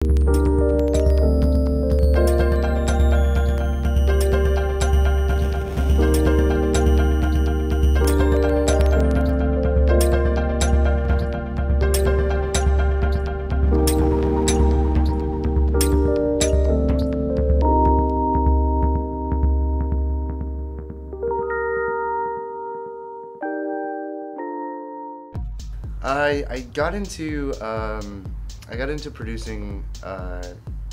I got into producing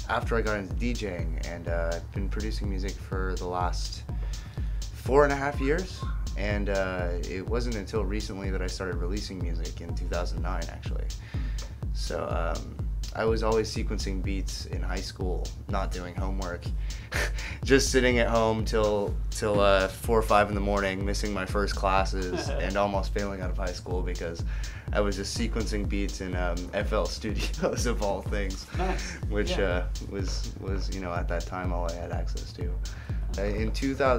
after I got into DJing, and I've been producing music for the last 4.5 years, and it wasn't until recently that I started releasing music in 2009 actually. So I was always sequencing beats in high school, not doing homework, just sitting at home till 4 or 5 in the morning, missing my first classes and almost failing out of high school because I was just sequencing beats in FL Studios of all things, Nice. which was you know, at that time all I had access to. In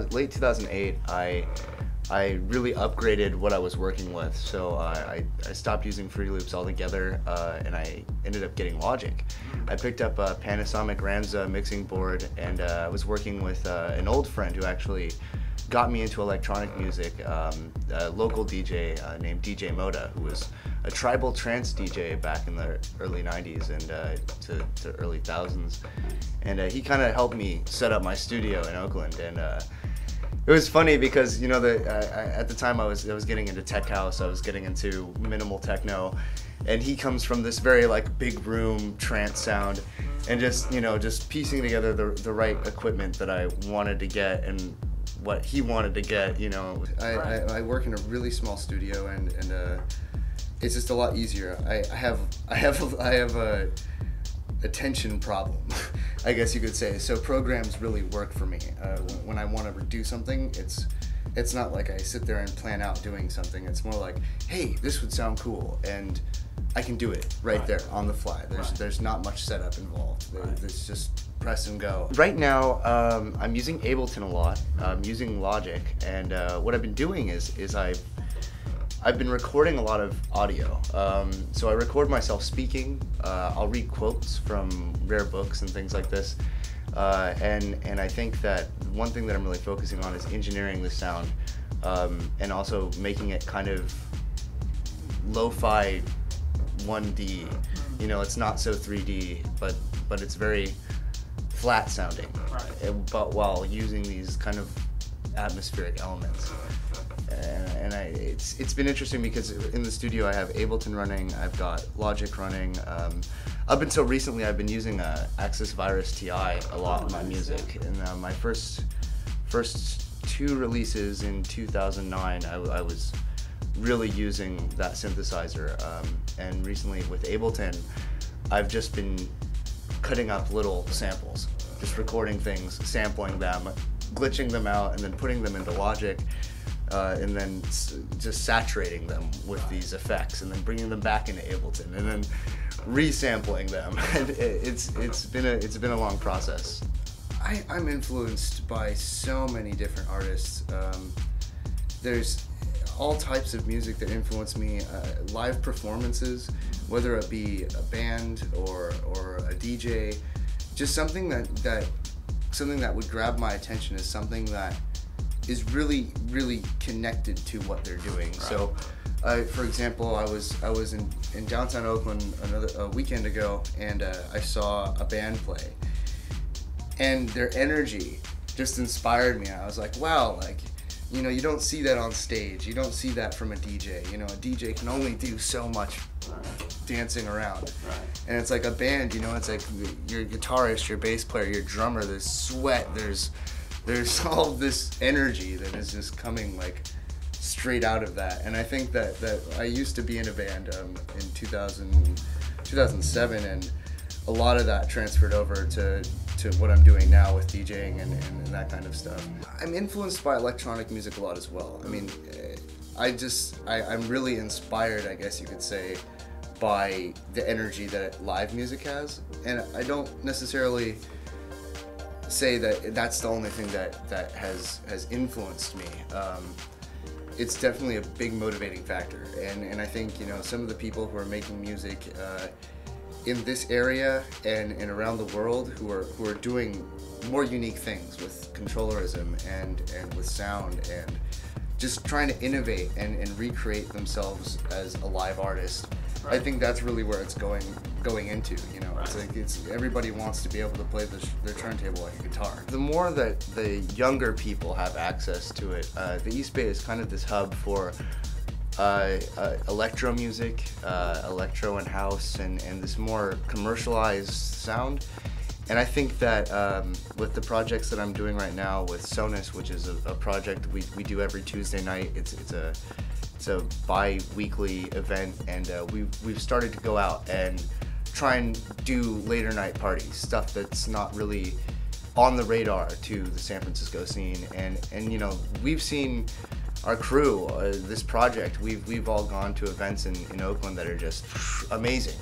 late 2008, I really upgraded what I was working with, so I stopped using Fruity Loops altogether, and I ended up getting Logic. I picked up a Panasonic Ramza mixing board, and I was working with an old friend who actually got me into electronic music, a local DJ named DJ Moda, who was a tribal trance DJ back in the early 90s and to early thousands. And he kind of helped me set up my studio in Oakland. And it was funny because, you know, at the time I was getting into tech house, I was getting into minimal techno, and he comes from this very like big room trance sound, and just, you know, just piecing together the right equipment that I wanted to get and what he wanted to get, you know. I work in a really small studio, and it's just a lot easier. I have a attention problem, I guess you could say. So programs really work for me. When I want to do something, it's not like I sit there and plan out doing something. It's more like, hey, this would sound cool, and I can do it right there on the fly. There's not much setup involved. It's just press and go. Right now, I'm using Ableton a lot. I'm using Logic, and what I've been doing is I've been recording a lot of audio. So I record myself speaking. I'll read quotes from rare books and things like this. And I think that one thing that I'm really focusing on is engineering the sound, and also making it kind of lo-fi 1D. You know, it's not so 3D, but it's very flat sounding, but while using these kind of atmospheric elements. And it's been interesting because in the studio I have Ableton running, I've got Logic running. Up until recently I've been using Axis Virus TI a lot in my music, and my first 2 releases in 2009 I was really using that synthesizer, and recently with Ableton I've just been cutting up little samples, just recording things, sampling them, glitching them out, and then putting them into Logic, and then just saturating them with these effects, and then bringing them back into Ableton, and then resampling them. And it's been a long process. I'm influenced by so many different artists. There's all types of music that influence me. Live performances, whether it be a band or a DJ, just something that would grab my attention is something that is really connected to what they're doing. So for example, I was in downtown Oakland a weekend ago, and I saw a band play, and their energy just inspired me. I was like, wow, like, you know, you don't see that on stage. You don't see that from a DJ. You know, a DJ can only do so much dancing around. And it's like a band, you know, it's like your guitarist, your bass player, your drummer, there's sweat, there's all this energy that is just coming like straight out of that. And I think that I used to be in a band in 2007, and a lot of that transferred over to what I'm doing now with DJing and that kind of stuff. I'm influenced by electronic music a lot as well. I mean, I'm really inspired, I guess you could say, by the energy that live music has. And I don't necessarily say that that's the only thing that has influenced me. It's definitely a big motivating factor, and I think, you know, some of the people who are making music, in this area and around the world who are doing more unique things with controllerism and with sound and just trying to innovate and recreate themselves as a live artist. Right. I think that's really where it's going into, you know. Right. It's like everybody wants to be able to play their turntable like a guitar. The more that the younger people have access to it, the East Bay is kind of this hub for electro music, electro and house, and this more commercialized sound. And I think that with the projects that I'm doing right now with Sonus, which is a project we do every Tuesday night, it's a bi-weekly event, and we've started to go out and try and do later night parties, stuff that's not really on the radar to the San Francisco scene. And you know, we've seen our crew, this project, we've all gone to events in Oakland that are just amazing.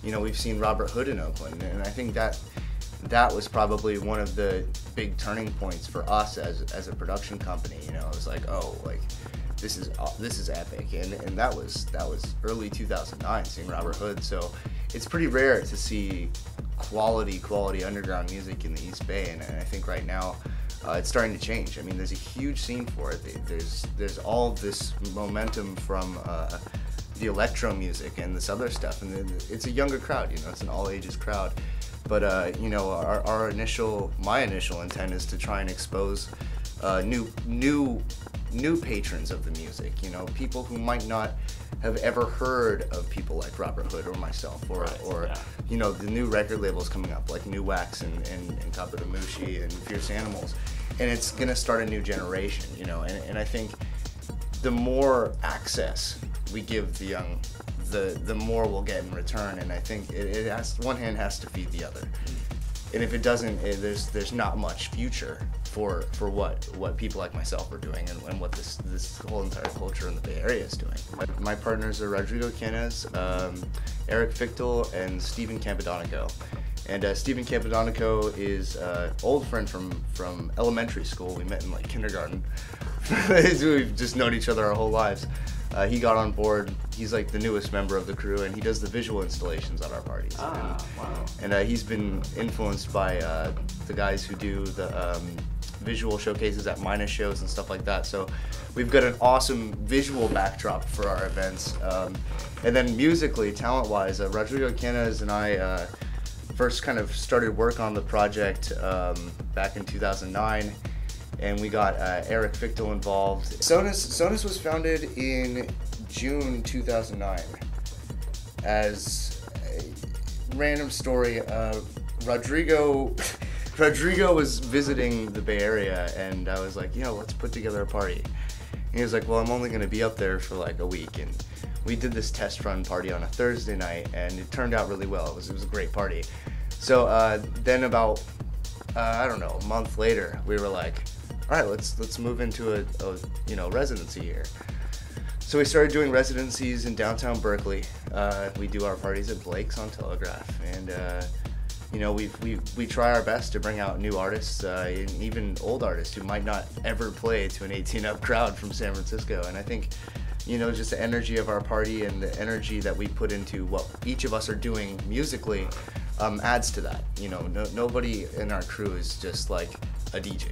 You know, we've seen Robert Hood in Oakland, and I think that was probably one of the big turning points for us as a production company. You know, it was like, oh, like this is epic, and that was early 2009, seeing Robert Hood. So it's pretty rare to see quality underground music in the East Bay, and I think right now it's starting to change. I mean, there's a huge scene for it. There's all this momentum from the electro music and this other stuff, and it's a younger crowd. You know, it's an all ages crowd. But you know, my initial intent is to try and expose new patrons of the music. You know, people who might not have ever heard of people like Robert Hood or myself, or you know, the new record labels coming up like Nuwax and Kapadamushi and Fierce Animals, and it's gonna start a new generation. You know, and I think the more access we give the young, the more we'll get in return. And I think it has, one hand has to feed the other, and if it doesn't, there's not much future for what people like myself are doing, and what this whole entire culture in the Bay Area is doing. My partners are Rodrigo Canas, Eric Fichtel, and Stephen Campodonico. And Stephen Campodonico is an old friend from elementary school. We met in like kindergarten. We've just known each other our whole lives. He got on board. He's like the newest member of the crew, and he does the visual installations at our parties. Wow. And he's been influenced by the guys who do the visual showcases at Minus shows and stuff like that. So we've got an awesome visual backdrop for our events. And then musically, talent-wise, Rodrigo Canas and I first kind of started work on the project back in 2009. And we got Eric Fichtel involved. Sonus was founded in June 2009 as a random story. Rodrigo was visiting the Bay Area, and I was like, you know, let's put together a party. And he was like, well, I'm only gonna be up there for like a week. And we did this test run party on a Thursday night, and it turned out really well. It was a great party. So then about, I don't know, a month later, we were like, all right, let's move into a residency here. So we started doing residencies in downtown Berkeley. We do our parties at Blake's on Telegraph, and you know, we try our best to bring out new artists, and even old artists who might not ever play to an 18-up crowd from San Francisco. And I think, you know, just the energy of our party and the energy that we put into what each of us are doing musically adds to that. You know, nobody in our crew is just like a DJ.